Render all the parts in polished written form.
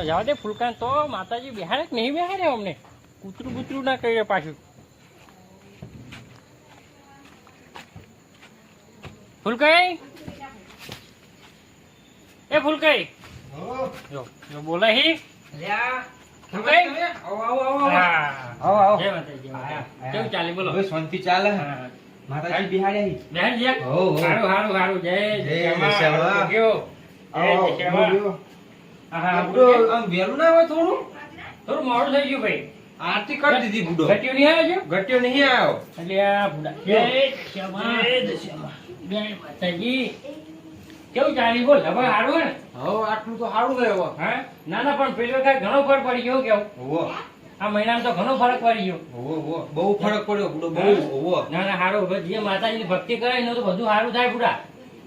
જવા દે ફૂલકા તો માતાજી બેહાડે કે નહીં બેહાડે અમને કૂતરું કૂતરું ના કરીએ પાછું ફૂલકાઈ એ ફૂલકાઈ જો જો બોલા હી ફૂલકાઈ કેવું ચાલે બોલો શાંતિ ચાલે માતાજી બિહાડ્યા બેન જય હારું હારું હારું જય શ્યામા કેવો વેલું ના હોય થોડું થોડું મોડું થઈ ગયું ભાઈ આરતી કરી દીધી બુડો ઘટ્યો નહીં આવ્યો ઘટ્યો નહીં આવ્યો એટલે આ બુડા જય શ્યામા જય માતાજી કેવું ચાલી બોલ હવે સારું હે ને હવે આટલું તો સારું રહ્યો હા ના ના પણ પેલી વખત ઘણો ફરક પડી ગયો કેવું હોવો આ મહિનામાં તો ઘણો ફરક પડી ગયો હોવો બહુ ફરક પડ્યો બુડો બહુ હોવો ના ના સારું હવે જે માતાજીની ભક્તિ કરે એનું તો બધું સારું થાય બુડા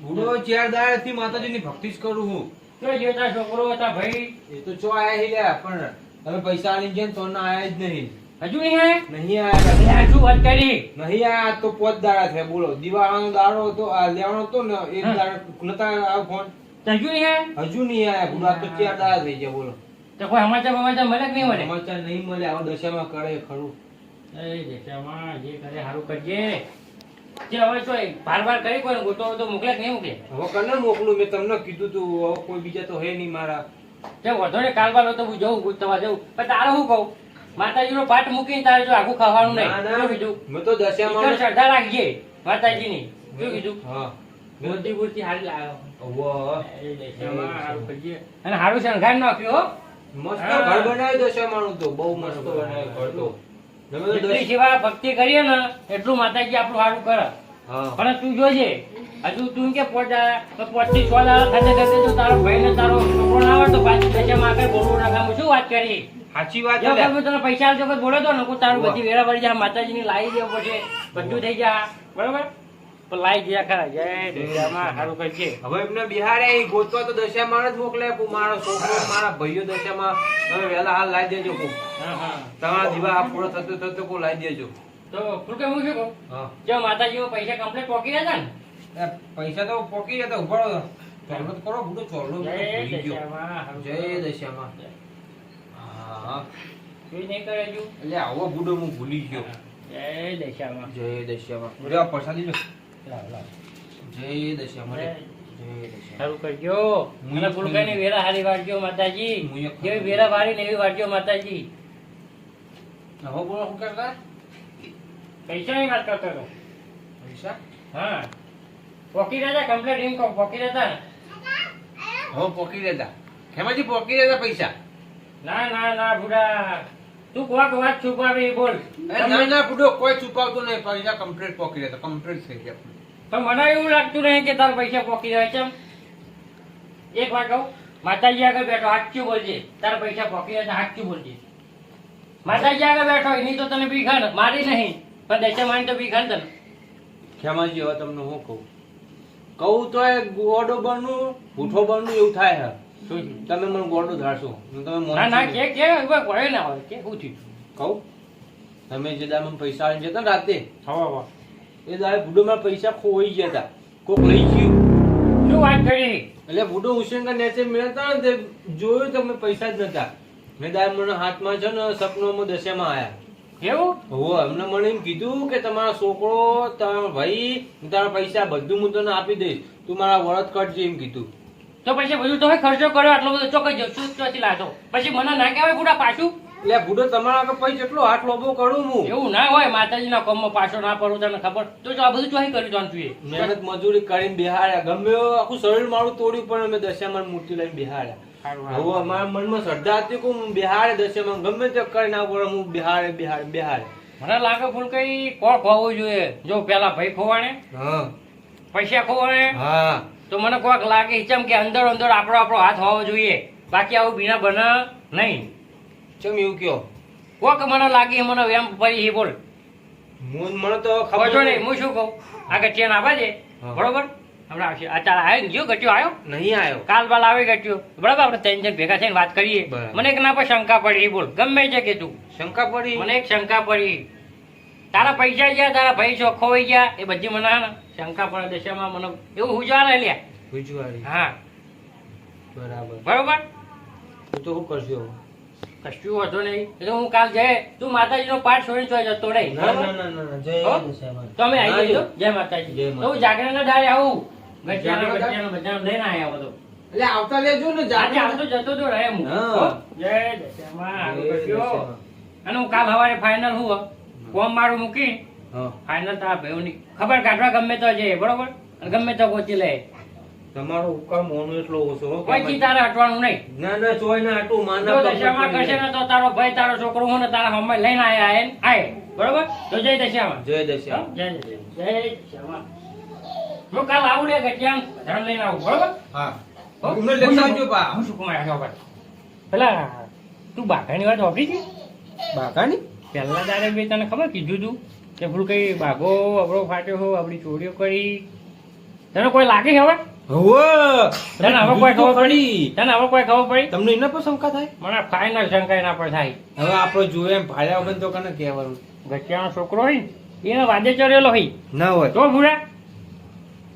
બુડો 4 દાડાથી માતાજીની ભક્તિ જ કરું હું તો જે તારા છોકરો હતા ભાઈ એ તો ચો આયા હિલ્યા પણ તમે પૈસા આલીને જેમ તો ના આયા જ નહીં હજુ નહીં આયા નહીં આયા શું વાત કરી નહીં આયા તો 5 દાડા થયા બોલો દિવાળાનો દાડો હતો આ લેવાનો હતો ને એક દાડો નતા આ ફોન હજુ નહીં આયા હજુ નહીં આયા બુડા તો 4 દાડા થઈ ગયા બોલો તો કોઈ સમાચાર બમાચાર મળે કે નહીં મળે સમાચાર નહીં મળે આવો દશામાં કરે ખરું એ દશામાં જે કરે સારું કરજે જે હવે તો બાર બાર કરી કોઈ ગોતો તો મોકલે કે નહીં મોકલે હવે કને મોકલું મેં તમને કીધું તું હવે કોઈ બીજા તો હે નહીં મારા જે વધો ને કાલ બાર તો હું જઉં ગુજતવા જઉં પણ તારે શું કહું માતાજીનો પાઠ મૂકીને તારે જો આખું ખાવાનું નહીં શું કીધું મેં તો દશામાં શ્રદ્ધા રાખજે માતાજીની શું કીધું હા મૂર્તિ મૂર્તિ હારી લાવ્યો વાહ દશામાં સારું કરજે અને સારું શણગાર નાખ્યો હો મસ્ત ઘર બનાવ્યું દશામાનું તો બહુ મસ્ત બનાવ્યું ઘર તો તમે તો જેટલી સેવા ભક્તિ કરીએ ને એટલું માતાજી આપણું સારું કરે હા પણ તું જોજે હજુ તું કે 5 થી 6 દાડા થતે થતે જો તારો ભાઈ ને તારો છોકરો ના આવે તો પાછી દશામાં આગળ બોલવું નાખામ શું વાત કરી સાચી વાત જો છે તમે તને પૈસા આલજો કે બોલો તો નકો તારું બધી વેરા વળી જા માતાજીની લાવી દેવું પડશે બધું થઈ જા બરાબર પણ લાવી ગયા ખરા જય દશામાં સારું કરજે હવે એમને બિહારે ગોતવા તો દશામાં જ મોકલે મારો છોકરો મારા ભાઈઓ દશામાં તમે વહેલા હાલ લાવી દેજો કો હા હા તમારા દીવા આ પૂરો થતો થતો કો લાવી દેજો તો ફૂલકે હું શું કહું હા જો માતાજીઓ પૈસા કમ્પ્લીટ પોકી રહ્યા ને એ પૈસા તો પોકી જતા ઉભો ચોલો તો કરો બુડો ચોલો જય ભૂલી ગયો દશામાં સારું જય દશામાં હા જોઈ નહીં કરે હજુ એટલે આવો બુડો હું ભૂલી ગયો જય દશામાં જય દશામાં બોલ્યા પ્રસાદી લો લાવ લાવ જય દશામાં જય દશામાં સારું કરજો મને ફૂલકાની વેરા હારી વાળજો માતાજી મુયે જેવી વેરા વાળી ને એવી વાળજો માતાજી હવે બોલો શું કરતા પૈસાની વાત કરતો હતો પૈસા હા પોકી રહ્યા કમ્પ્લેટ એમ કહું પોકી રહ્યા ને હવે પોકી દેતા ખેમાજી પોકી દેતા પૈસા ના ના ના બુડા તું કોક વાત છુપાવે એ બોલ ના ના બુડો કોઈ છુપાવતો નહીં પૈસા કમ્પ્લીટ પોકી દેતા કમ્પ્લીટ થઈ ગયા પણ મને એવું લાગતું નહીં કે તારા પૈસા પોકી રહ્યા છે એક વાત કહું માતાજી આગળ બેઠો હાચું બોલજે તારા પૈસા પોકી રહ્યા હાચું બોલજે માતાજી આગળ બેઠો એની તો તને બી ખાન મારી નહીં પણ દશા મારી તો બી ખાન તને ખેમાજી હવે તમને હું કહું તો એ ગોડો બનવું ભૂઠો બનવું એવું થાય હે તમે મને ગોડો ધારશો તમે ના ના કે કોઈ ના હોય કે શું થયું કહું તમે જે દાડે મને પૈસા આવીને જતા ને રાતે હવા એ દાડે બુડો મારા પૈસા ખોઈ ગયા હતા કોક લઈ ગયું શું વાત કરી એટલે બુડો હુસેન નેચે મેળતા ને તે જોયું તો મેં પૈસા જ નતા મેં દાડે મને હાથમાં છે ને સપનોમાં દશામાં આયા એવું હો એમને મને એમ કીધું કે તમારો છોકરો તમારો ભાઈ હું તારા પૈસા બધું હું તને આપી દઈશ તું મારા વળત કરજે એમ કીધું તો પછી બધું તમે ખર્ચો કર્યો આટલો બધો ચોક્કસ જો શું ચોથી લાતો પછી મને ના કહેવાય બુડા પાછું એટલે બુડો તમારા આગળ પછી કેટલો હાથ લોબો કરું હું એવું ના હોય માતાજીના કોમમાં પાછો ના પડું તને ખબર તો આ બધું ચોહી કર્યું જાણ તું મહેનત મજૂરી કરીને બિહાડ્યા ગમે એવું આખું શરીર મારું તોડ્યું પણ અમે દશામાં મૂર્તિ લઈને બિહાડ્યા હવે અમારા મનમાં શ્રદ્ધા હતી કે હું બિહાડે દશામાં ગમે તે કરીને આવું હું બિહાડે મને લાગે ફૂલ કઈ કોણ ખોવું જોઈએ જો પેલા ભાઈ ખોવાણે હા પૈસા ખોવાણે હા તો મને કોક લાગે ચમ કે અંદર અંદર આપણો હાથ હોવો જોઈએ બાકી આવું બીના બને નહીં ચમ એવું કયો કોક મને લાગે મને એમ પડી બોલ મને તો ખબર ખબર નહીં હું શું કહું આગળ ચેન આપવા દે બરોબર હમણાં આવશે આ ચાલ આવ્યો ને જો ગટ્યો આવ્યો નહીં આવ્યો કાલ બાલ આવે ગટ્યો બરાબર આપણે ત્રણ જણ ભેગા થઈને વાત કરીએ બરાબર. મને એક ના પર શંકા પડી બોલ ગમે છે કે તું શંકા પડી મને એક શંકા પડી તારા પૈસા ગયા તારા ભાઈ છો ખોવાઈ ગયા એ બધી મને હે ને શંકા પડે દશામાં મને એવું હુજવા લ્યા ગુજવારી હા બરાબર બરોબર હું તો શું કરશું હવે? કશું વાંધો નહીં એટલે હું કાલ જઈએ તું માતાજીનો પાઠ છોડી જોઈ જતો નહીં ના ના ના ના ના, જય હો? દશામાં. તો અમે આવી જઈશું જય જય માતાજી માતાજી. તો હું જાગરણના દાડે આવું જાગરણના ગઠિયાનો બધાનો લઈને આવ્યા બધો એટલે આવતા લેજો ને આજે આવતો જતો તો રહે હું હા. હો? જય દશામાં આવું જય કરજો. દશામાં. અને હું કાલ સવારે ફાઇનલ હું ફોર્મ મારું મૂકી હા ફાઇનલ તારા ભાઈઓની ખબર કાઢવા ગમે તો જઈએ બરોબર અને ગમે તો પહોંચી લે તમારો હુકમ હોનો એટલો ઓછો હો કોઈ કી તારે હટવાનું નહીં ના ના ચોય ના આટલું જો માનવ દશામાં કરશે ને તો તારો ભાઈ તારો છોકરો હું ને તારા હમે લઈને આય બરોબર તો જય દશામાં જય હો? દશા જય દશામાં હું કાલ આવું રે ગઠિયામ ધન લઈને આવું બરોબર હા હો? ઉમને લેતા આવજો બા. હું શું કુમાર આવ્યો ભાઈ પેલા તું બાઘાની વાત વાપરી છે બાકાની પહેલા તારે બી તને ખબર કીધું તું કે પેલું કઈ બાઘો અબડો ફાટ્યો હો આપડી ચોરીઓ કરી તને કોઈ લાગે છે હવે હવે તને હવે કોઈ ખબર પડી તને હવે કોઈ ખબર પડી તમને એના પર શંકા થાય મને ફાઇનલ શંકા એના પર થાય હવે આપણે જોઈએ એમ ભાડ્યા વગર તો કને કહેવાનું ગઠિયાનો છોકરો હોય ને એને વાદે ચડેલો હોય ના હોય તો ભૂરા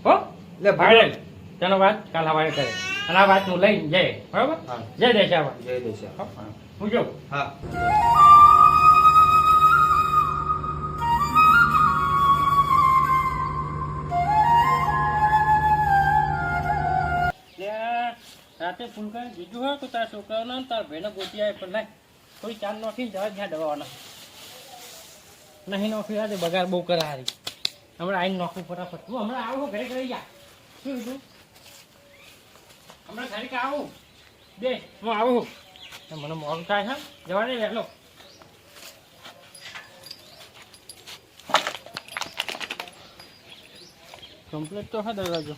હો એટલે ફાઇનલ તને વાત કાલ સવારે કરે અને આ વાત હું લઈને જઈએ બરોબર હા. જય દેશામાં જય દશા હો? હું જોઉં હા ત્યાં રાતે ફૂલકા જીજુ હોય તો તારા છોકરાઓના ને તારા ભાઈને ગોતી આવે પણ લાય થોડી ચાંદ નોખી જવા જ્યાં દવાના નહીં નોખી આજે બગાડ બહુ કરે હારી હમણાં આવીને નોખું ફટાફટ હું હમણાં આવું ઘરે ઘરે જા શું કીધું હમણાં ઘરે આવું બે હું આવું મને મોડું થાય હા જવા દે વહેલો કમ્પ્લીટ તો હા દરવાજો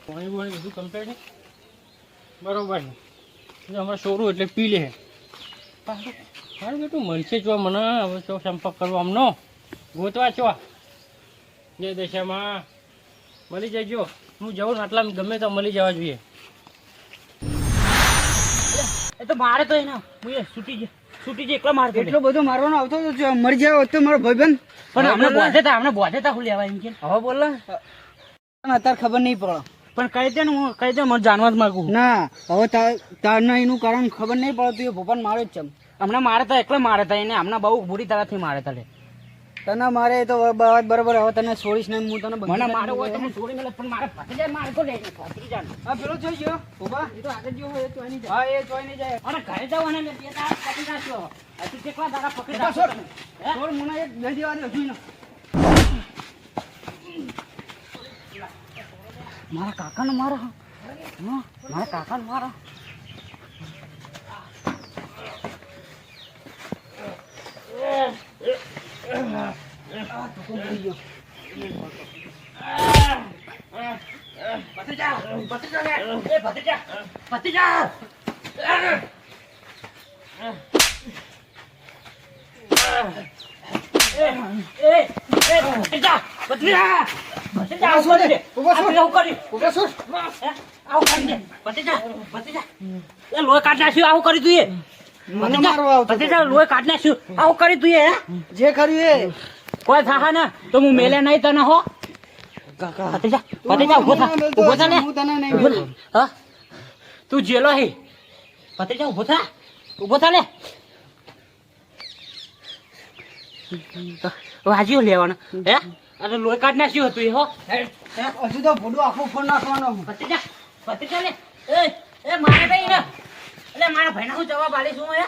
પાણી પાણી બધું કમ્પ્લીટ છે બરોબર છે એટલે હમણાં સોરું એટલે પી લે સારું બેટું મળશે જો મને હવે તો સંપર્ક કરવો આમનો ગોતવા છો જય દશામાં મળી જજો હું જઉં ને આટલા ગમે તો મળી જવા જોઈએ એ તો મારે તો એના હું એ છૂટી જાય એકલા મારતો એટલો બધો મારવાનો આવતો તો જો મરી જાય હોત તો મારો ભાઈબંધ પણ હમણાં બોધે તા હું લેવા એમ કે હવે બોલ અત્યારે ખબર નહીં પડે પણ કહી દે ને હું કહી દે મને જાણવા જ માંગુ ના હવે તારના એનું કારણ ખબર નહીં પડતું એ ભોપાન મારે જ છે હમણાં મારે તા એકલા મારે તા એને હમણાં બહુ બુરી તરફથી મારે તા લે તને મારે તો વાત બરાબર હવે તને છોડીશ નહીં હું તને મને મારે હોય તો હું છોડી મેલે પણ મારે ફાટી જાય મારે તો લે ફાટી જાય હા પેલો જોઈ ગયો ભોપા એ તો આગળ ગયો હોય તો એની જાય હા એ જોઈ નહીં જાય અને ઘરે જાવ અને મેં બે દાડા પકડી નાખ્યો તું કેટલા દાડા પકડી ભોપા, નાખ્યો છોડ. તમે? હે? છોડ મને એક દઈ દેવા દે હજુ મારા કાકાને મારા હા મારા કાકાને મારા આવું કરી તું એ મને મારવા આવતો હતો. લોહી કાઢ નાખ્યું આવું કરી તું એ જે કર્યું એ કોઈ થાહા ને તો હું મેલે નહીં તને હો ભત્રીજા ઉભો થા ઉભો થા ને હું તને નહીં ઉભો મેલું. થા. હા તું જેલો હે ભત્રીજા ઉભો થા ઉભો થા લે વાજીઓ લેવાના હે અને લોહી કાઢ નાખ્યું હતું એ હો હે? હજુ તો ભૂડું આખું ફોન નાખવાનો હું. ભત્રીજા લે એ મારે કઈ ને એટલે મારા ભાઈને હું જવાબ આલીશ હું હે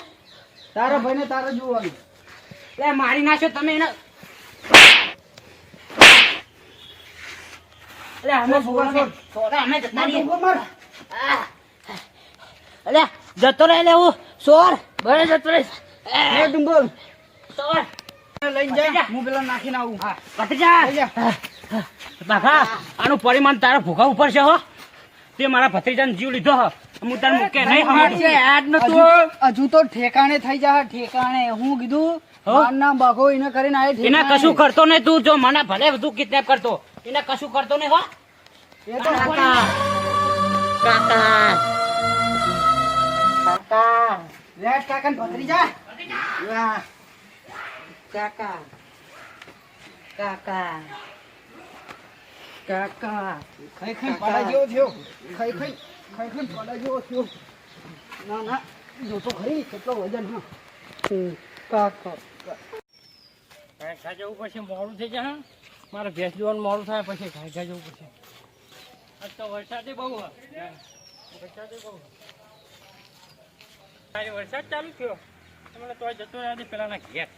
તારા ભાઈને તારે જોવાનું એટલે મારી નાખ્યો તમે એને એટલે અમે છોડા અમે જતા રહીએ માર. એટલે જતો રહે લે હું સોર બરે જતો રહે એ ડુંગર સોર લઈને જા હું પેલા નાખીને આવું ભત્રીજા બાપા આનું પરિમાણ તારા ભૂખા ઉપર છે હો તે મારા ભત્રીજાને જીવ લીધો હો હું તને મૂકે નહીં હજુ- હજુ તો ઠેકાણે થઈ જા ઠેકાણે હું કીધું હો? મારના બાઘો એને કરીને આય એના ઠેકાણે. કશું કરતો નહીં તું જો મને ભલે તું કિડનેપ કરતો એને કશું કરતો નહીં હો એ તો કાકા કાકા કાકા લેટ કાકા ને ભત્રીજા વાહ. કાકા કાકા કાકા ખાઈ ખાઈ પડા જેવો થયો ખાઈ ખાઈ પડા જેવો થયો ના ના જો તો ખરી કેટલો વજન હા કાકા ઘા જવું પછી મોડું થઈ જાય હા. મારે ભેંસ દોવાનું મોડું થાય પછી ઘા જવું પછી. આજ તો વરસાદે બહુ હા. વરસાદે બહુ હા. વરસાદ ચાલુ થયો મને તો જતો રહ્યા દે પેલાના ઘેર.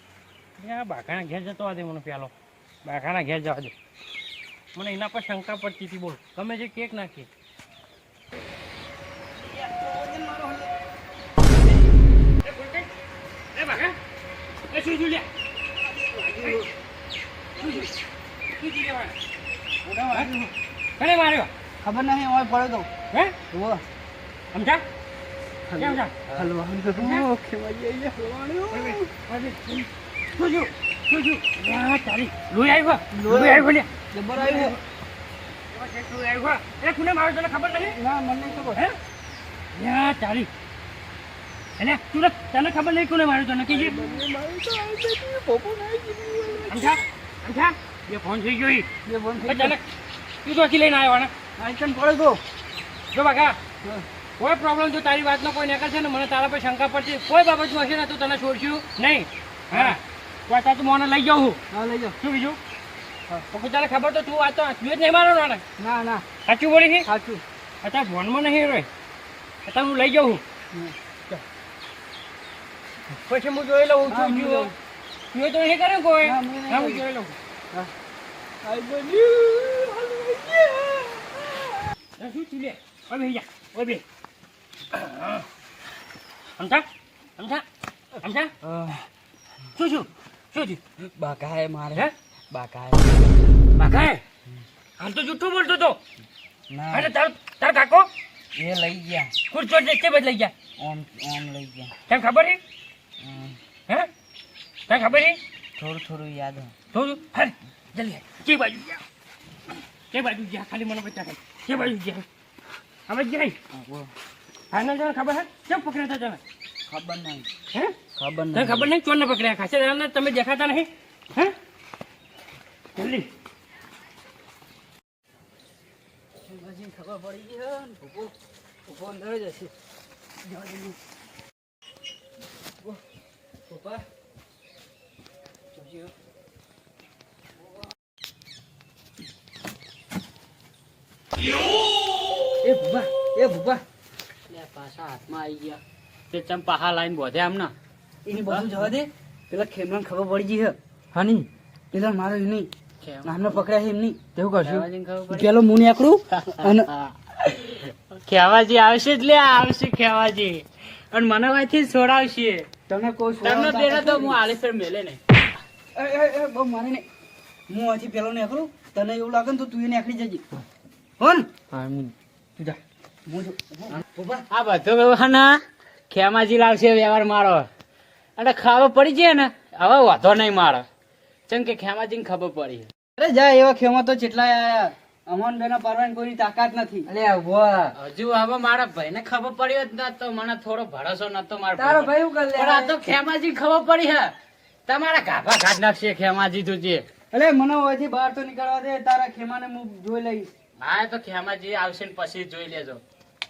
બાઘાના ઘેર જતો દે મને પેલો બાઘાના ઘેર જવા દે. મને એના પર શંકા પડતી હતી બોલ ગમે જે કેક નાખી. એ બાઘા એ શું શું લ્યા કને માર્યો ખબર નહીં હવે પડ્યો તો હે જુઓ સમજા કેમ જા હલવાનું તો ખેવાજી તારી લોહી આવ્યો લોહી આવ્યો લે જબર આવ્યો લોહી આવ્યો એ કોને માર્યો તને ખબર નહીં ના મને નહીં ખબર હે યા તારી એને તને ખબર નહીં કોને માર્યો તને કીજી સમજા સમજા એ ફોન થઈ ગયો ઈ બે બંધ એ તને તું તો લઈને આવ્યો ને આઈકન પડ્યો તો જો બાકા કોઈ પ્રોબ્લેમ જો તારી વાતનો કોઈ નકલ છે ને મને તારા પર શંકા પડતી કોઈ બાબતમાં હશે ને તું તને છોડશું નહીં હા કોઈ તા તું મને લઈ જાઉં છું હા લઈ જાઓ શું બીજું તો તને ખબર તો તું આ તો તું જ નહીં મારો ને ના ના સાચું બોલી છે સાચું અત્યારે ફોનમાં નહીં રોય અત્યારે હું લઈ જાઉં છું પછી હું જોઈ લઉં હા, છું હું જુઓ તું તો નહીં કરે કોઈ હા, હું નહીં હા હું કરું. જોઈ લઉં હા શું થયું લે ઓય બે જા ઓય બે સમજા સમજા સમજા શું શું શું થયું બાકાએ મારે હે બાકાએ બાકાએ હાલ તો જૂઠું બોલતો તો ના અરે તાર કાકો એ લઈ ગયા ખુરચો તે બધ લઈ ગયા ઓમ ઓમ લઈ ગયા તને ખબર છે હે તને ખબર છે થોડું થોડું યાદ હે થોડું હર જલ્દી કે બાજુ ગયા કે બાજુ ગયા ખાલી મને બતા કે બાજુ ગયા હવે જાય ફાઇનલ તને ખબર હે કેમ પકડ્યા હતા તને ખબર નહીં હે ખબર તને ખબર નહીં ચોર ને પકડ્યા ખાસે તમે દેખાતા નહીં હે જલ્દી ખબર પડી ગઈ હે ભૂકો ભૂકો અંદર જ હશે પપ્પા એ ભૂપા લે પાછા હાથમાં આવી ગયા તે ચમ પાહા લાઈન બોધે આમ ના એની બધું જવા દે પેલા ખેમરાને ખબર પડી ગઈ હે હાની પેલા મારો નહીં નામને પકડ્યા છે એમની તેવું કરશું પેલો મું નીકળું અને ખેવાજી આવશે જ લે આવશે ખેવાજી અને મને વાંચી છોડાવશે તમે કોઈ તમને બેરા તો હું આલેસર મેલે નહીં બહુ મારે નહીં હું હજી પેલો નીકળું તને એવું લાગે ને તો તું એ નીકળી જજે હોન તું જા હું જો પપ્પા આ બધો વ્યવહાર ના ખેમાજી લાવશે વ્યવહાર મારો અને ખબર પડી જાય ને હવે વાંધો નહીં મારો ચમ કે ખેમાજીને ખબર પડી અરે જા એવા ખેમા તો જેટલા આયા અમન બેના પારવાની કોઈની તાકાત નથી અલે હજુ હવે મારા ભાઈને ખબર પડી હોત ને તો મને થોડો ભરોસો નતો મારો તારો ભાઈ શું કરે પણ આ તો ખેમાજી ખબર પડી હે તમારા ગાભા કાઢ નાખશે ખેમાજી તું જે અલે મને હવેથી બહાર તો નીકળવા દે તારા ખેમાને હું જોઈ લઈશ હા તો ખેમાજી આવશે ને પછી જોઈ લેજો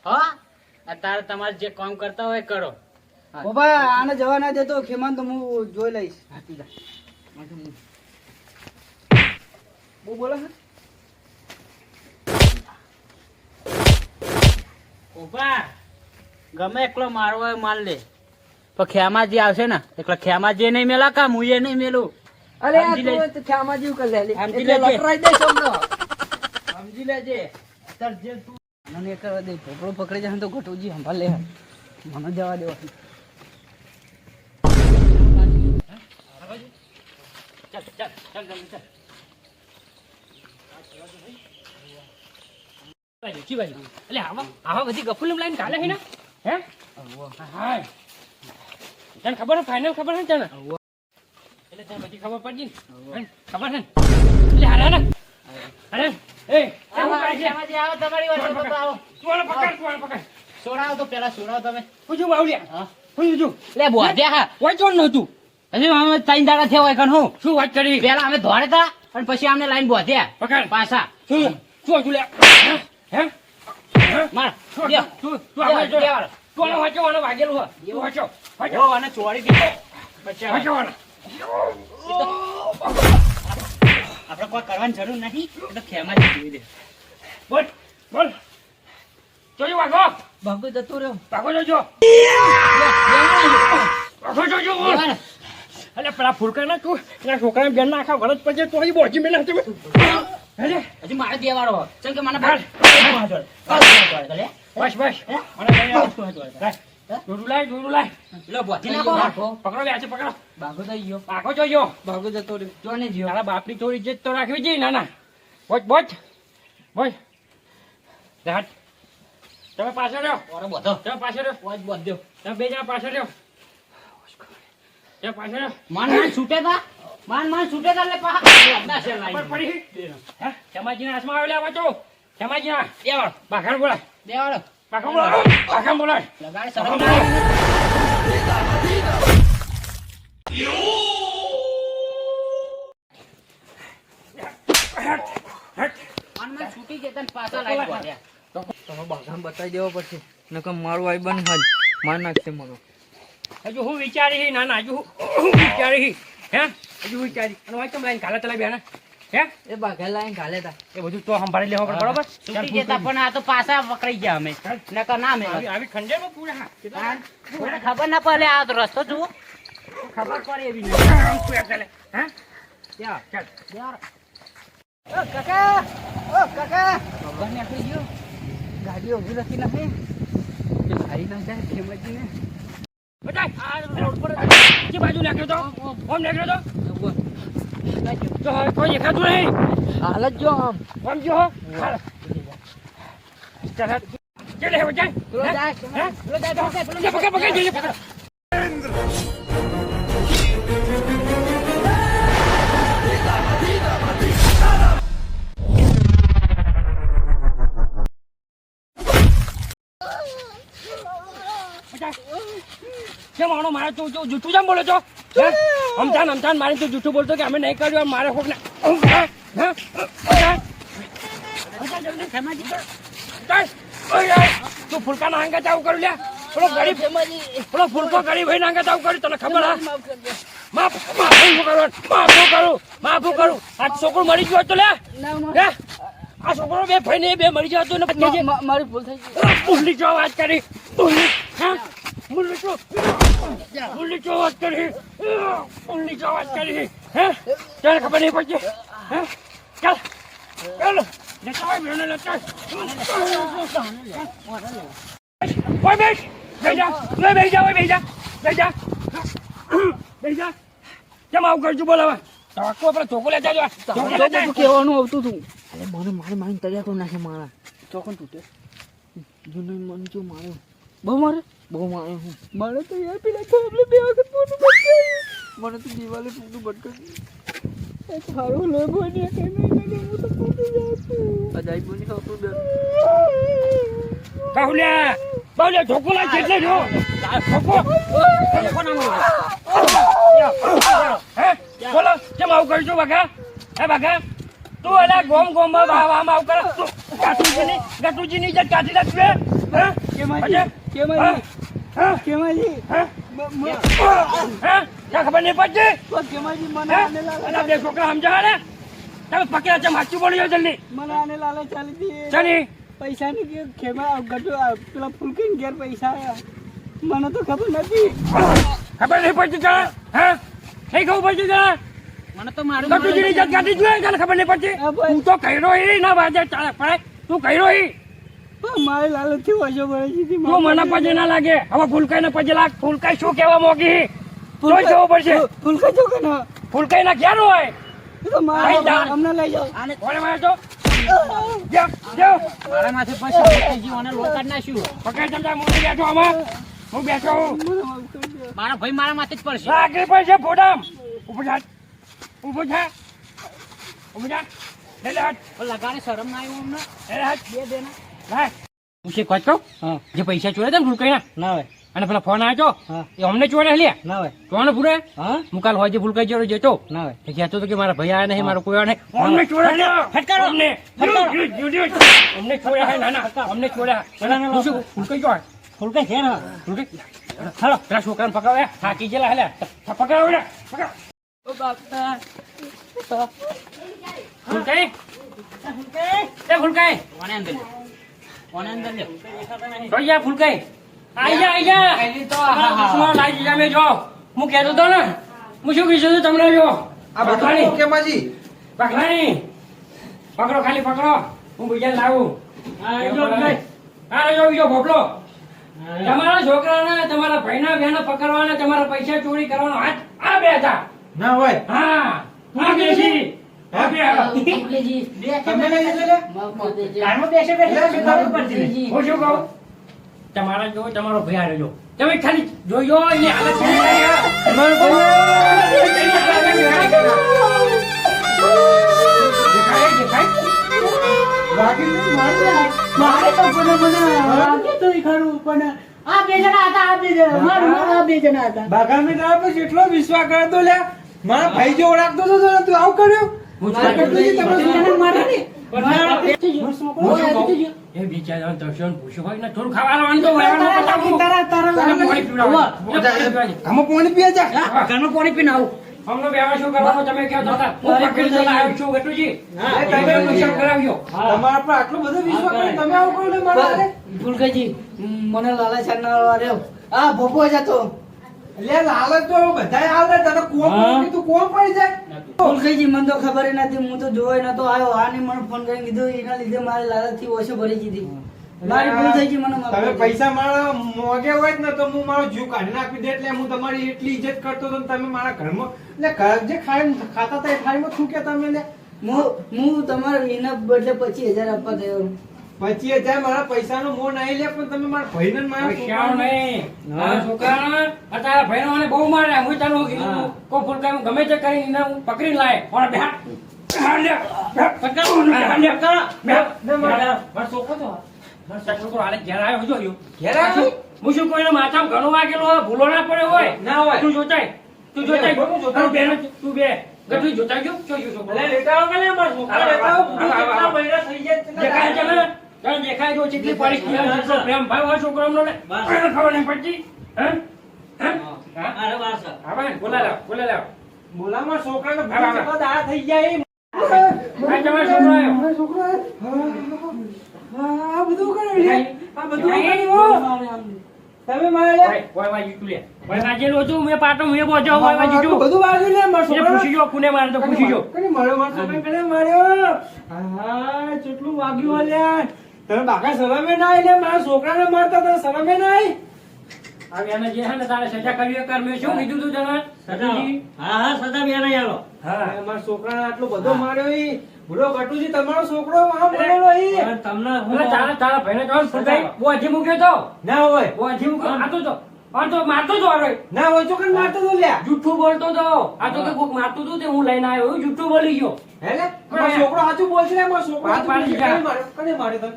હા અત્યારે તમારે જે કામ કરતા હોય કરો બાબા આને જવા ના દેતો ખેમાન તો હું જોઈ લઈશ બહુ બોલે છે ઉભા ગમે એકલો મારવો હોય માર લે પણ ખેમાજી આવશે ને એકલો ખેમાજી નહીં મેલા કા હું એ નહીં મેલું અરે આ સમજી લે. તો ખેમા જેવું કરી લે સમજી એટલે લેજે. લટરાઈ દે સમજો સમજી લેજે અત્યારે જે તું મને કરવા દે ઢોકળો પકડી જાય તો ઘટુજી સંભાળ લે મને જવા દેવા ચાલ ચાલ ચાલ જલ્દી ચાલ બાજુ કી બાજુ એટલે આવા બધી ગફુલ લાઈન કાલે હે ને હે હા તને ખબર હે ફાઇનલ ખબર હે તને એટલે તને બધી ખબર પડી ને ખબર હે એટલે હારે ને અરે એ ખેમાજી આવો તમારી વાત તો આવો તું પકડ સોડાવો તો પેલા સોડાવો તમે પૂછું બાવલિયા પૂછું લે બોધ્યા હા કોઈ ચોર નહોતું હજી અમે ત્રણ દાડા થયા હોય કણ હું શું વાત કરી પેલા અમે ધોડે તા અને પછી અમને લાઈન બોધ્યા પકડ પાછા શું શું હતું લે હે માર શું લ્યો. તું આપણે જો લ્યો. તું આનો વાંચો આનો વાગેલું હો તું વાંચો ઓ, આને ચોરી દીધો બચ્ચા. વાંચો આનો આપણે કોઈ કરવાની જરૂર નથી એ તો ખેમાજી જોઈ લે. બોલ બોલ જોજો વાગો ભાગો જતો રહ્યો. વાગો જોજો વાગો જોજો બોલ લેવાના. અલે પેલા ફૂલકા ના તું એના છોકરાને બેન ના આખા વરસ પછી તો અહીં બોજી મેં નાખતો અરે હજી મારે દેવાડો ચમ કે મને હાલ. બસ બસ દોડું લાય લો બોધી નાખો. પકડો લે આજે પકડો ભાગો તો ગયો. આખો જોજો ભાગો જતો રહ્યો. જો ને જીઓ. તારા બાપની થોડી ઇજ્જત તો રાખવી જોઈએ ના ના બોચ બોચ બોચ રાત તમે પાછળ રહ્યો ઓરે બોધો. તમે પાછળ રહ્યો વોચ બોધ્યો. તમે બે જણા પાછળ રહ્યો તમે પાછળ રહ્યો માન છૂટે તા. માન છૂટે તા એટલે પા ના છે ખબર લાઈ. પડી હે ખેમાજીના હાથમાં આવેલા વાંચો ખેમાજીના દેવાળ બાખર બોલાય દેવાડો. બાખર બોલાય લગાડે શરમ ના આવે. માન છૂટી જતા ને પાછા લાઈ બોધ્યા. તમે બાગામ બતાવી દેવો પડશે નકર મારું આઈ બન હાલ માર નાખશે મને હજુ હું વિચારી ના ના હજુ હું વિચારી હે હજુ વિચારી અને વાંચ તમે લાઈન કાલે ચલાવી બેન હે એ બાઘા લાઈન ઘાલે તા એ બધું તો સંભાળી લેવો પડે બરોબર છૂટી જતા પણ આ તો પાછા પકડાઈ ગયા અમે. નકર ના મેં. આવી ખંડેરમાં પૂરા મને ખબર ના પડે આ તો રસ્તો જુઓ. ખબર પડે એવી નહીં. હે ત્યાં. ચાલ દેવાડો. ઓ કાકા ખબર નીકળી ગયો. ગાડીઓ ઉભી રાખી નાખે કે ખાઈ ના જાય ખેમજીને બતાય આ રોડ પર જે બાજુ નાખ્યો તો ઓમ નાખ્યો તો હવે કોઈ દેખાતું નહીં હાલ જ જો આમ ઓમ જો હાલ ચાલ ચાલ હે બચાય પેલો જાય હે પેલો જાય પકડ જલ્દી પકડ કેમ આનો મારે તું જૂઠું જામ બોલો છો અમથાન મારે તું જૂઠું બોલતો કે અમે નહીં કર્યું મારે કોક તું ફૂલકા ના અંગત આવું કર્યું લ્યા પેલો ફૂલકો ગરીબ ભાઈ ના અંગત આવું કર્યું તને ખબર હા માફું કરું આ છોકરું મરી ગયો તો લે હે આ છોકરો બે ભાઈ ને બે મરી ગયો હતો ને મારી ભૂલ થઈ ગઈ ભૂલી જો વાત કરી ભૂલી હા ભૂલી જો વાત કરી ભૂલી જો વાત કરી હે ચાલ ખબર નહીં પડશે હે ચાલ ચાલ લેતા બેને લેતા ઓય બેસ બેજા લે બેજા ઓય બેજા કેમ આવું કરજો બોલાવા તાકો પર ચોકો લેતા જો ચોકો લેતા કહેવાનું આવતું હતું અરે મને મારીને તળિયા તો નાખે મારા ચોકન તૂટે જૂનો મન જો માર્યો બહુ મારે હું મારે તો યાર પેલા થાંભલે બે વખત મોટું ભટકાયું મને તો દિવાલે મોટું ભટકાયું એ થારો લે બોને કે નહીં હું તો ફૂટી જાઉં અજાઈ બોની ખાતું બે બાવલે ચોકો લા જેટલે જો ચોકો હે બોલો કેમ આવું કરજો બગા હે બગા તું એલા ગોમ માં આવું કરે ગટુજી ની ઇજ્જત કાઢી નાખશે હે કેમાજી હે ક્યાં ખબર નહીં પડતી કેમાજી હે એલા બે છોકરા સમજા ને તમે પકડ્યા છે માચું બોલી જાઓ જલ્દી મને આને લાલે ચાલી દી ચાલી પૈસા ની કે ખેમા ગટુ પેલા ફૂલકીન ઘેર પૈસા આયા મને તો ખબર નથી ખબર નહીં પડતી જરા હે નહીં ખબર પડતી જરા મને તો મારું ગટુજી ની ઇજ્જત કાઢી જોઈએ તને ખબર નહીં પડતી હા, ભાઈ. તું તો કહેરો હી ના વાજે ચાલે પડે તું કહેરો હી મારે લાલચ થી વજો પડે છે તું મને પછી ના લાગે હવે ફૂલકાઈ ને પછી લાગ ફૂલકાઈ શું કહેવા મોગી તોય જવું પડશે ફૂલકા જો કે ના ફૂલકાઈ ના ક્યાં હોય એ તો મારે આઈ જા. અમને લઈ જાઓ આને કોને મારે તો જાઓ મારા માથે પૈસા પકડી ગયો અને લોટ કાઢી નાખ્યું. પકડ જમતા હું બેઠો આમાં હું બેઠો હું મને માફ કરી દો મારા ભાઈ મારા માથે જ પડશે. લાગી પડશે ફોડામ ઉભો થા લે લે હાથ પણ લગાડે શરમ ના આવ્યું અમને. લે હાથ બે દેના. લાય હું છે વાત કહું હા જે પૈસા ચોર્યા હતા ને ફૂલકાઈ ના હોય અને પેલા ફોન આવ્યો હા. એ અમને ચોરે લે ના હોય ચોને પૂરે હા હું કાલ હોય ભૂલકાઈ જતો જતો ના હોય એ કહેતો હતો કે મારા ભાઈ આયા નહીં મારો કોઈ આયા નહીં અમને ચોર્યા ફટકારો અમને અમને ચોર્યા હે નાના અમને ચોર્યા હું શું ભૂલકાઈ ગયો ફૂલકા છે ને ભૂલકાઈ હાલો પેલા છોકરાને પકડાવે થાકી ગયેલા હેલે પકડાવો ને પકડાવો ઓ બાપા ભૂલકાઈ એ ભૂલકાઈ કોને અંદર લે કોને અંદર લે તો યા ભૂલકાઈ આઈ જા શું લાઈ દીધા મેં જો હું કહેતો હતો ને હું શું કીધું હતું તમને જો આ બધું કેમાજી પકડાણી પકડો ખાલી પકડો હું બીજા લાવું હા જો બીજો ભોપલો તમારા છોકરાને તમારા ભાઈના બહેનો પકડવાના તમારા પૈસા ચોરી કરવાનો હાથ આ બે હતા ના હોય હા આ બે છે આ બે તમે નહીં લીધેલે? હું શું કહું તમારા જો તમારો ભાઈ હારે જો તમે ખાલી જોજો એની હાલત કેવી થઈ છે. દેખાય દેખાય મારે તો મને વાગે તો ખરું પણ આ બે જણા હતા આ બે જણા મારું આ બે જણા હતા બાગા મેં તારા પર કેટલો વિશ્વાસ કરતો લે મારા ભાઈ જો ઓળખતો તો તને તું આવું કર્યું હું મારા કરતો જી તમે જણા મારે ને હું શું કહું? એ બિચારા દર્શન પૂછ્યું હોય ને થોડું ખાવાનું વાંધો હોય એનો બતાવું. તારા તમે પાણી પીવડાવો. પાણી પીવડાવો. આમાં પાણી પીએ જા ઘરનું પાણી પીને આવું અમને બેવા શું કરવાનું તમે કહો તો હતા. હું પકડી તો લાવ્યો છું ગટુજી. તમે નુકસાન કરાવ્યો. તમારા પર આટલો બધો વિશ્વાસ કરે તમે આવું કર્યું લે મારા હારે? ફૂલકાજી મને લાલા છાના રહ્યો આ ભોપો જતો લે લાલચ તો બધાય હાલે તને કોમ તું કોમ પડી જાય ફૂલકાજી મને તો ખબર ય નથી હું તો જોઈ નતો આવ્યો આને મને ફોન કરીને કીધું એના લીધે મારે લાલચથી ઓછો ભરી દીધી મારી ભૂલ થઈ ગઈ મને માફ તમે કરજો. પૈસા મારા મોગે હોય જ ને તો હું મારો જીવ કાઢી નાખી દે એટલે હું તમારી એટલી ઇજ્જત કરતો હતો ને તમે મારા ઘરમાં એટલે ઘર જે ખાતા હતા એ થાળીમાં થૂક્યા તમે લે હું તમારે એના બદલે 25,000 આપવા ગયો 25,000 મારા પૈસાનો મોહ નહીં લે પણ તમે મારા ભાઈને ને મારા પૈસાઓ નહીં. મારા છોકરાને અત્યારે ભાઈઓને બહુ માર્યા. હું તને કીધું તું, કોઈ ફૂલકા હું ગમે તે કરીને એને હું પકડીને લાય. ઓલા બેહાડ. બેહાડ લે. બેહાડ. પકડ. બેહાડ લે. બેહાડ. મારો છોકરો તો મારો છોકરો હાલે ઘેર આવ્યો જોયો. ઘેર આવ્યો? હું શું કોઈને માથામાં ઘણું વાગેલું હોય, ભૂલો ના પડ્યો હોય. ના હોય. તું જોતાય. તું જોતાય. કોનું જોતાય? તું બેન, તું બે. ગઠું જોતાય ગયો? જોયું છોકરો. અલે લેતા આવો કે લે મારા છોકરા લેતા આવો કેટલા મહિના થઈ ગયા છે દેખાય છે ને? તને દેખાય જો ચીટલી પડી ગઈ હોય, જેટલો પ્રેમ ભાવ હોય છોકરાઓનો ને. એને ખબર નહીં પડતી. હે? હે? હા? અરે વાસ હા ભાઈ, બોલા લાવ, બોલા લાવ. બોલા મારા છોકરાને હા, હા. ભૂલ દાડા થઈ ગયા એ આ તમારો છોકરો આવ્યો. મારા છોકરા આ બધું કરે લે આ બધું દેખાય? કર્યું તમે મારે લે ભાઈ, ઓય વાજી તું લે. ઓય વાજેલું હતું, મેં પાટો મેં બોજો, ઓય વાજી આટલું તું. બધું વાગ્યું લે મારા એને છોકરાને. પૂછી જો, કોને મારે તો પૂછી જો. કને માર્યો મારા છોકરાને કને માર્યો હા કેટલું વાગ્યું અલ્યા તમે બાકા શરમે ના આવી લે મારા છોકરાને મારતા તમે શરમે ના આવી હવે એને જે છે ને તારે સજા કરવી હોય કર. મેં શું કીધું તું તને? સજાજી? હા સદા બેન આલો હા. મારા છોકરાને આટલો બધો માર્યો ઈ બુડો ગટુજી તમારો છોકરો આમ બોલેલો ઈ તમને એટલે તારા ભાઈને તો ફૂલકાઈ બોજી મૂક્યો તો. ના હોય બોજી મૂક્યો. આતો તો. આતો મારતો તો હારો. ના હોય ચોકન મારતો તો લ્યા જૂઠું બોલતો તો. આ તો કે કોક મારતું હતું તે હું લઈને આવ્યો. એવું જૂઠું બોલી ગયો. હે લે મારો છોકરો સાચું બોલશે લે મારો છોકરો વાત સાચું પાડી બોલશે. જા. કને માર્યો તને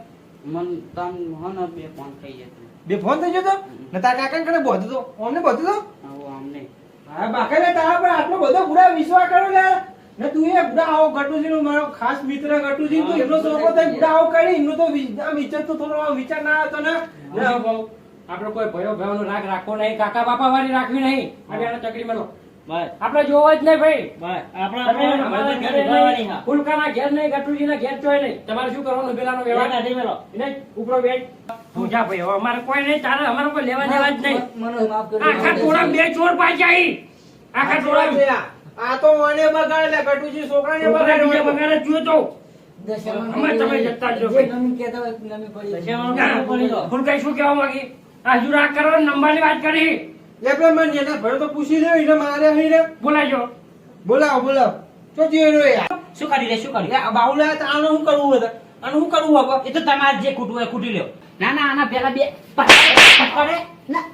મન તમ હન બે ફોન થઈ જતો બે ફોન થઈ ગયો તો ને તારા કાકાને કને બોધતો તો અમને બોધતો તો આવો આમને હા બાકાને તારા પર આટલો બધો બુડા વિશ્વાસ કર્યો લે ને તું એ બુડા આવો ગટુજી નો મારો ખાસ મિત્ર ગટુજી તું એટલો છોકરો થઈ બુડા આવો કરી એમનો તો આમ ઇજ્જત તો થોડો આમ વિચાર ના હતો ને હું શું કહું? આપડે કોઈ ભયો ભયોનો રાગ રાખવો નહીં. કાકા બાપા વાળી રાખવી નહીં. હવે આને ચકરી મેલો. બાય આપણે જોવો જ નહીં ભાઈ. બાય તમે આપણા અમારા ઘરે નહીં, ફૂલકાના ઘેર નહીં, ગટુજીના ઘેર ચોય નહીં. તમારે શું કરવાનું? પેલાનો વ્યવહાર નહીં, ઉપરો બેસ. તું જા ભાઈ, હવે અમારે કોઈ નહીં, તારે અમારે કોઈ લેવા દેવા જ નહીં. મને માફ કરજો આખા ટોળામાં બે ચોર પાછી આવી. આખા ટોળામાં. આ તો મને બગાડે લે ગટુજી છોકરાને છોકરા બીજા બગાડે વગર જ જોયો તો. દશામાં અમે તમે જતા જ રહો જે ભાઈ. નમી કહેતા હોય નમી પડી ના, ફૂલકાઈ શું કહેવા માંગી? આ હજુ રાગ કરો, નંબરની વાત કરી. લે બે મને એના ભરો તો પૂછી લે એને મારે હઈ રે બોલાજો. બોલાવો બોલાવો તો જે રો યાર શું કરી લે શું કરી લે આ બાઉલા તો આનું શું કરવું હતું આનું શું કરવું હવે એ તો તમારે જે ખૂટવું હોય ખૂટી લ્યો. ના ના આના પેલા બે પકડે ના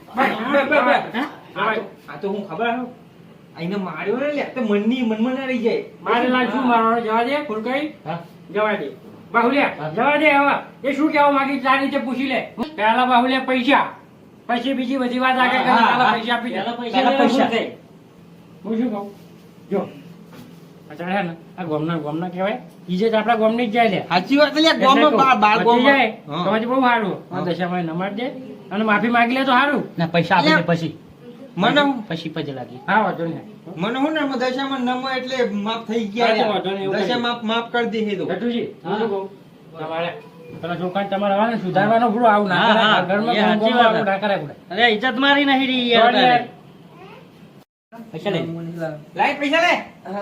આ તો હું ખબર હે આઈને માર્યો ને લે તો મનમાં ના રહી જાય મારેલા શું મારવાનો? જવા દે ફૂલકાઈ. હા. જવા દે બાહુલિયા, જવા દે. હવે એ શું કહેવા માંગી તારી રીતે પૂછી લે. પહેલા બાહુલિયા પૈસા પછી બીજી બધી વાત આગળ કરી પહેલા પૈસા આપી દે પહેલા પૈસા દે. હું શું કહું જો અત્યારે હે ને આ ગોમના કહેવાય ઈજ્જત આપણા ગોમની જ જાય લે સાચી વાત એટલે એટલે ગોમમાં કહું, બાર બચી ગોમમાં જાય હા. તો પછી બહુ સારું આ દશામાં નંબર દે અને માફી માંગી લે તો સારું ના પૈસા આપી દે પછી મને પછી પજે લાગી હા વાંધો નહીં મને હું ને આમાં દશામાં નમો એટલે માફ થઈ હા, તો ગયા વાંધો નહીં, એવું દશા માફ કરી દીધી તો ગટુજી હું શું કહું તમારે પેલા છોકરાને તમારે આવે ને સુધારવાનો પૂરો આવું ના હા, કરાય હા, ઘરમાં એ સાચી ગોમમાં વાત. આવું ના કરાય પૂરા. અરે ઇજ્જત મારી નહીં રહી યાર sorry યાર. પૈસા લે લાઈ પૈસા લે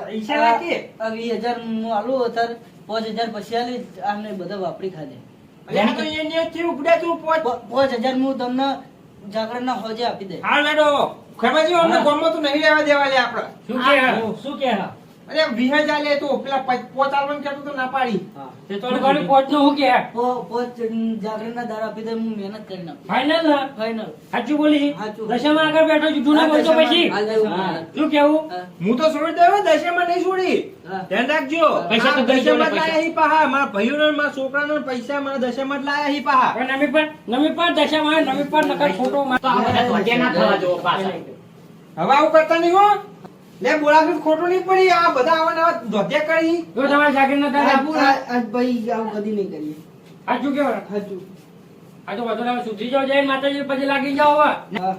પૈસા લે કે 20,000 હું આલું અત્યારે 5,000 પછી આલી આમને બધા વાપરી ખાધે અલ્યા આ તો એને થી ઉપડ્યા તું પોચ 5,000 હું તમને જાગરણના હોજે આપી દે હાલ લેડો ખરમાજી અમને ગોમમાં તો નહીં રહેવા દેવા લે આપણે શું કે હા? શું કે હા અરે 20,000 લે તો પેલા પોચ આલવાનું કહેતો તો ના પાડી તે તો લોકોની પહોંચનું શું કે પોચ જાગરણના દાડા આપી દે હું મહેનત કરી નાખું ફાઇનલ ના ફાઈનલ સાચું બોલી સાચું. દશામાં આગળ બેઠો જૂઠું ના બોલતો પછી શું કેવું હું તો છોડી દેવો દશામાં નહીં છોડી હા. ધ્યાન રાખજો પૈસા તો આ ગઈ જોડે દશામાં જ લાયા હી પાહા મારા ભાઈઓને મારા છોકરાને પૈસા મારા દશામાં જ લાયા હી પાહા પણ નમી પર દશામાં નમી પર નકર ખોટો માર- તો આપણે ધોતિયા ના થવા જો પાછા હવે આવું કરતા નહીં હો લે બોલાવી ખોટું નહીં પડી આ બધા આવા ધોત્યા કરી જો તમારે જાગીરના દાદા આજ ભાઈ આવું કદી નહીં કરીએ સાચું કેવું સાચું આ તો બધો ના સુધરી જાવ જાય માતાજી પછી લાગી જાવ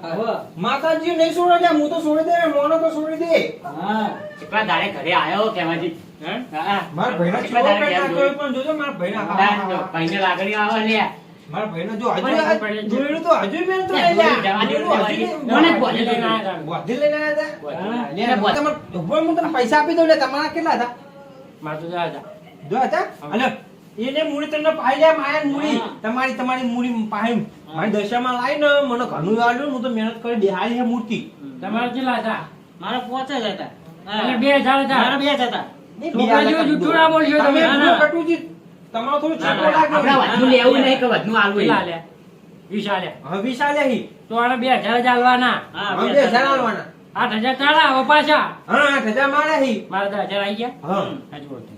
હવે માતાજી નહીં છોડે લે હું તો છોડી દે મોનો તો છોડી દે હા કેટલા દાડે ઘરે આયો કેવાજી હા મારા ભાઈના કેટલા છોકરા દાડે કાંઈ પણ જોજો મારા ભાઈના હા ભાઈને લાગણી આવે લે મારા ભાઈનો જો હજુ મને આ પડે છે. જોયેલું તો હજુ મેં તો લઈ લ્યા. જોયેલું હજુ નહીં. મને બોલી બોલી લઈને આયા તા. બોધી લઈને આવ્યા હા. હતા? લે, તમારે ઉભો હું તમને પૈસા આપી દઉં લે તમારા કેટલા હતા માર તો જા જા. જો હતા અને એને મૂડી તમને પાઈ લે માયા મૂડી હા. તમારી મૂડી પાઈ મારી દશામાં લાવીને મને ઘણું આવ્યું હું તો મહેનત કરી બેહાડી છે મૂર્તિ તમારે કેટલા હતા મારા પોચ જ હતા અને 2,000 હતા મારા બે જ હતા છોકરા જેવું જૂઠું ના બોલશો તમે. તમે ના, ના. કટું જી તમારો થોડું ના, છેટો ના, લાગે આપણે વધનું લેવું નહીં કે વધનું આલવું કેટલા નહીં. આલ્યા? 20 આલ્યા. હવે વિશાલે હી તો આને 2,000 જ આલવાના. હા, હવે બે 2,000 આલવાના 8,000 ચાલા હવે પાછા હા 8,000 મારે હી મારા તો 1,000 આવી ગયા હા સાચું બોલતો.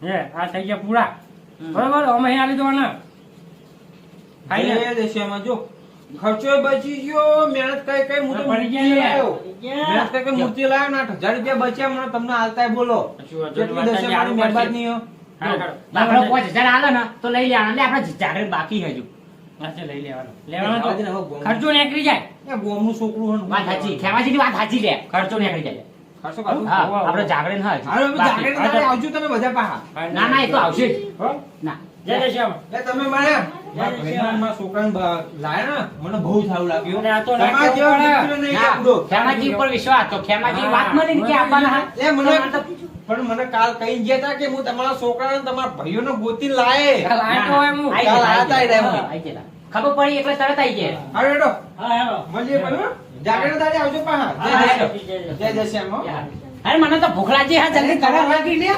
હે આ થઈ ગયા પૂરા હમ. બરોબર અમે અહીં આલી દેવાના ફાઇનલ. જય દશામાં જો ખર્ચો બચી ગયો મહેનત કઈ કઈ હું તો પડી ગયા મૂર્તિ લે. લાવ્યો. મહેનત કઈ કઈ મૂર્તિ લાવ્યો ને 8,000 રૂપિયા બચ્યા મને તમને હાલતા બોલો સાચું વાત. કેટલી માતાજી દશામાની આલવું પડશે. મહેરબાની હો. હા, કરો. આપણે 5,000 આલે ને તો લઈ લેવાના એટલે આપણે જાગરણ બાકી હજુ હાથે લઈ લેવાનો લેવાનો આજે ને તો હવે ગોમ- ખર્ચો નીકળી જાય એ ગોમનું છોકરું હોય ને. વાત સાચી ખેમાજીની વાત સાચી લે ખર્ચો નીકળી જાય ખર્ચો કાઢો. હા હોવા, આપણે હોવા. જાગરણ હા હજુ. હાલો, હવે બાકી. જાગરણ તારે આવજો તમે બધા પાહા. ના ના એ તો આવશે જ હો? ના જય દશામાં. લે તમે મારા ભાઈના મારા છોકરાને લાયા ને મને બહુ સારું લાગ્યું અરે આ તો ના તમારા જેવા કેવું મિત્ર નહીં ના, આપણો. ખેમાજી ઉપર વિશ્વાસ તો ખેમાજી વાત મળી ને કે આપવાના હા. લે મને પણ મને કાલ કહી ગયા હતા કે હું તમારા છોકરાને તમારા ભાઈઓને ગોતી લાયે કાલ આયો તો હોય હું. આઈ કાલ ગયા, આયા તા એ ટાઈમે. આઈ ગયા. ખબર પડી એટલે તરત આઈ ગયા હાલો હેડો હા હેલો. મળીએ પછી હો. જાગરણ તારે આવજો પાહા હા, જય હેલો. દશામાં. જય દશામાં હો. અરે મને તો ભૂખ લાગી હા જલ્દી કરવા લાગી લે